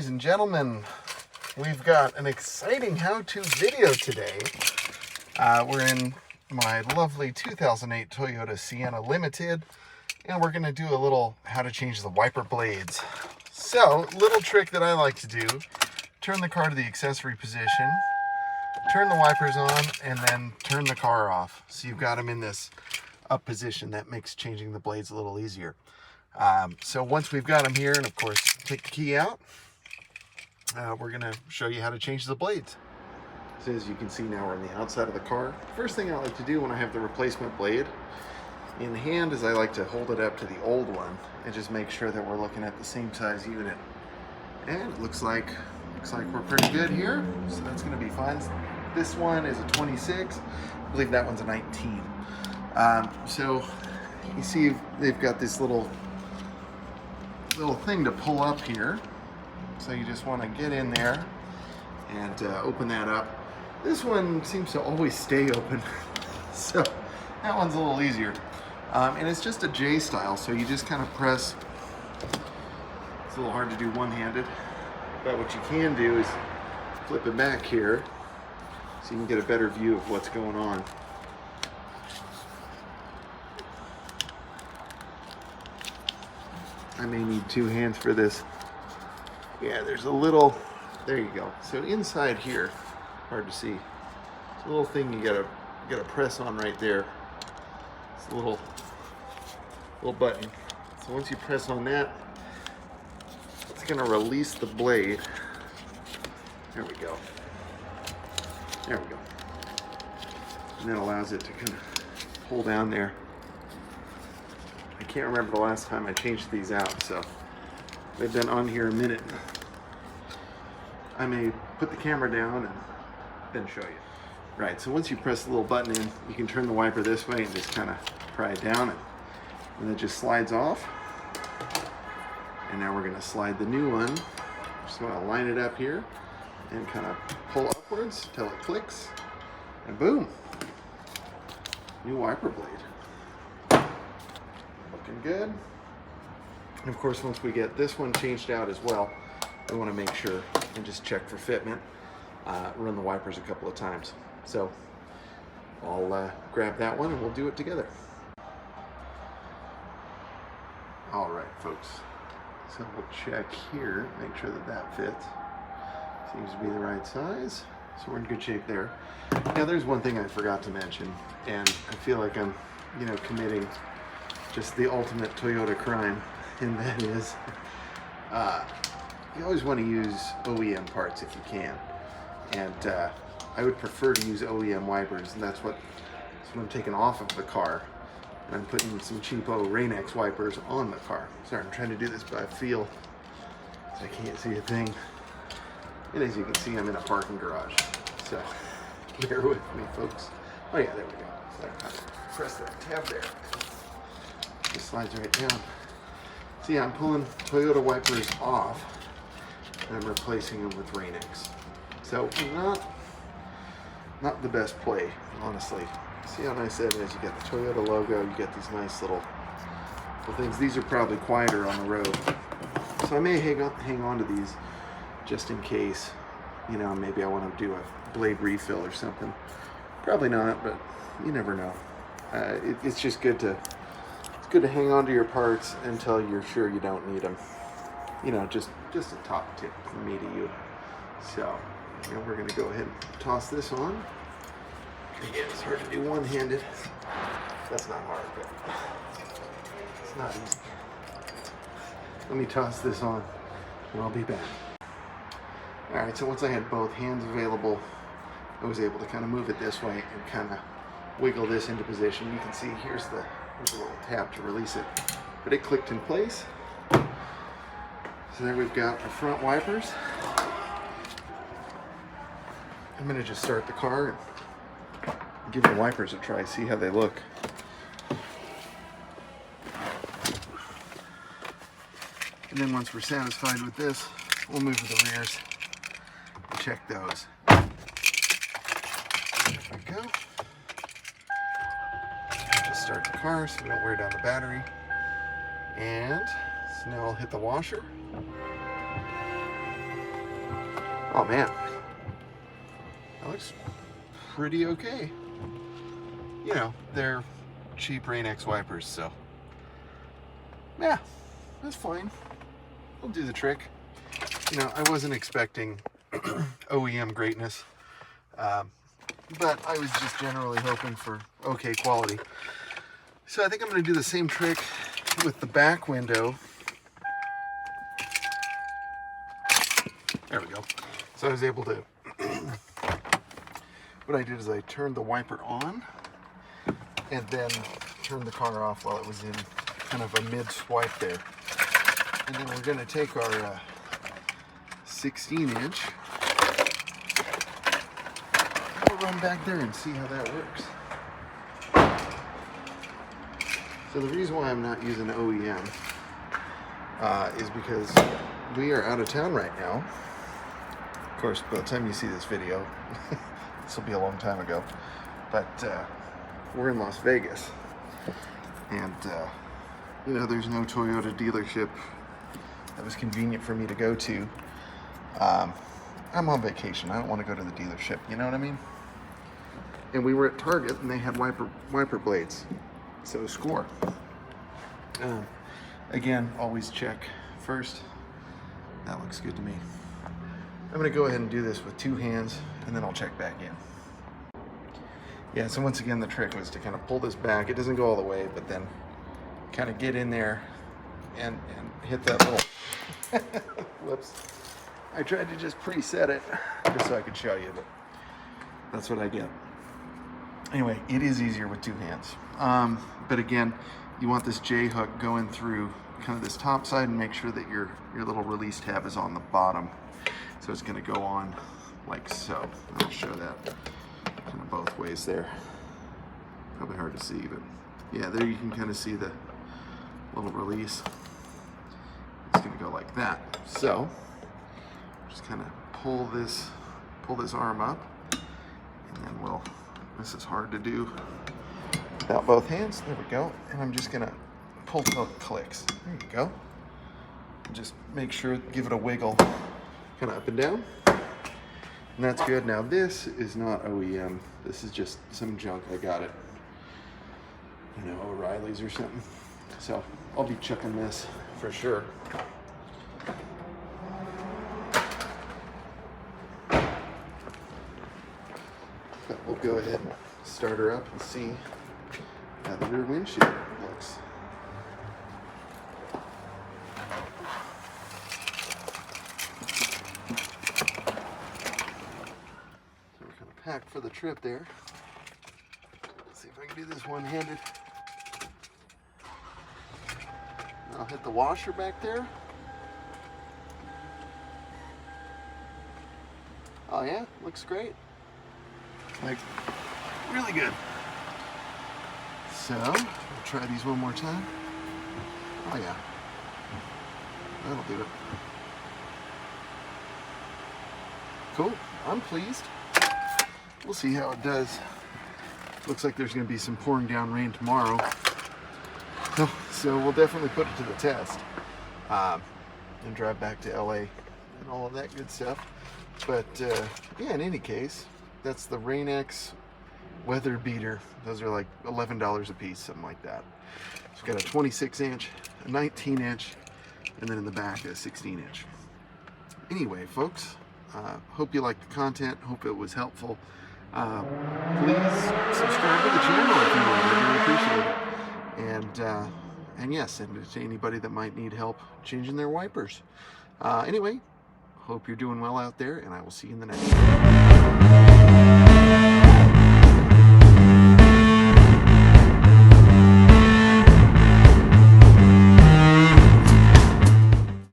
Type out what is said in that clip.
Ladies and gentlemen, we've got an exciting how-to video today. We're in my lovely 2008 Toyota Sienna Limited, and we're going to do a little how to change the wiper blades. So, little trick that I like to do, turn the car to the accessory position, turn the wipers on, and then turn the car off. So you've got them in this up position. That makes changing the blades a little easier. So once we've got them here, and of course take the key out, we're going to show you how to change the blades. So as you can see now, we're on the outside of the car. First thing I like to do when I have the replacement blade in hand is I like to hold it up to the old one and just make sure that we're looking at the same size unit. And it looks like we're pretty good here, so that's going to be fine. This one is a 26. I believe that one's a 19. So you see they've got this little thing to pull up here, so you just want to get in there and open that up. This one seems to always stay open, so that one's a little easier. And it's just a J style, so you just kind of press. It's a little hard to do one-handed, but what you can do is flip it back here so you can get a better view of what's going on. I may need two hands for this. Yeah, there's a little, there you go. So inside here, hard to see. It's a little thing you gotta press on right there. It's a little button. So once you press on that, it's gonna release the blade. There we go. There we go. And that allows it to kind of pull down there. I can't remember the last time I changed these out, so they've been on here a minute. I may put the camera down and then show you. Right, so once you press the little button in, you can turn the wiper this way and just kind of pry it down, and it just slides off. And now we're going to slide the new one. Just want to line it up here and kind of pull upwards until it clicks, and boom, new wiper blade. Looking good. And of course, once we get this one changed out as well, we want to make sure and just check for fitment. Run the wipers a couple of times. So I'll grab that one and we'll do it together. All right, folks. So we'll check here, make sure that that fits. Seems to be the right size. So we're in good shape there. Now there's one thing I forgot to mention, and I feel like I'm, committing just the ultimate Toyota crime, and that is you always want to use OEM parts if you can, and I would prefer to use OEM wipers, and that's what I'm taking off of the car, and I'm putting some cheapo Rain-X wipers on the car. Sorry, I'm trying to do this by feel, so I can't see a thing, and as you can see, I'm in a parking garage, so bear with me, folks. Oh yeah, there we go. So I press that tab there. Just slides right down. See, I'm pulling Toyota wipers off and I'm replacing them with Rain-X. So not the best play, honestly. See how nice that is? You get the Toyota logo, you get these nice little things. These are probably quieter on the road. So I may hang on to these just in case, maybe I want to do a blade refill or something. Probably not, but you never know. It's just good to hang on to your parts until you're sure you don't need them. Just a top tip from me to you. So, we're going to go ahead and toss this on. Again, it's hard to do one-handed. That's not hard, but it's not easy. Let me toss this on, and I'll be back. All right, so once I had both hands available, I was able to kind of move it this way and kind of wiggle this into position. You can see here's a little tap to release it, but it clicked in place. So there we've got our front wipers. I'm going to just start the car and give the wipers a try, see how they look. And then once we're satisfied with this, we'll move to the rears and check those. There we go. Just start the car so we don't wear down the battery. And so now I'll hit the washer. Oh man, that looks pretty okay. You know, they're cheap Rain-X wipers, so yeah, that's fine. We'll do the trick. You know, I wasn't expecting OEM greatness, but I was just generally hoping for okay quality. So I think I'm going to do the same trick with the back window. There we go. So I was able to, what I did is I turned the wiper on and then turned the car off while it was in kind of a mid-swipe there. And then we're going to take our 16-inch. We'll run back there and see how that works. So the reason why I'm not using OEM is because we are out of town right now. Of course, by the time you see this video, this will be a long time ago. But we're in Las Vegas. And, you know, there's no Toyota dealership that was convenient for me to go to. I'm on vacation. I don't want to go to the dealership. You know what I mean? And we were at Target, and they had wiper blades. So score. Again, always check first. That looks good to me. I'm going to go ahead and do this with two hands, and then I'll check back in. Yeah, so once again, the trick was to kind of pull this back. It doesn't go all the way, but then kind of get in there and hit that little... Whoops. I tried to just preset it just so I could show you, but that's what I get. Anyway, it is easier with two hands. But again, you want this J-hook going through kind of this top side and make sure that your little release tab is on the bottom. So it's going to go on like so. I'll show that kind of both ways there. Probably hard to see, but yeah, there you can kind of see the little release. It's going to go like that. So just kind of pull this arm up, and then this is hard to do without both hands. There we go. And I'm just going to pull till it clicks. There you go. And just make sure, give it a wiggle kind of up and down. And that's good. Now this is not OEM. This is just some junk. I got it, you know, O'Reilly's or something. So I'll be chucking this for sure. But we'll go ahead and start her up and see how the rear windshield looks. So we're kind of packed for the trip there. Let's see if I can do this one-handed. I'll hit the washer back there. Oh yeah, looks great. Like, really good. So, we'll try these one more time. Oh yeah, that'll do it. Cool, I'm pleased. We'll see how it does. Looks like there's gonna be some pouring down rain tomorrow. So we'll definitely put it to the test. And drive back to LA and all of that good stuff. But yeah, in any case, that's the Rain-X weather beater. Those are like $11 a piece, something like that. It's got a 26-inch, a 19-inch, and then in the back a 16-inch. Anyway, folks, hope you liked the content. Hope it was helpful. Please subscribe to the channel if you would. I really appreciate it. And yes, send it to anybody that might need help changing their wipers. Anyway, hope you're doing well out there, and I will see you in the next one.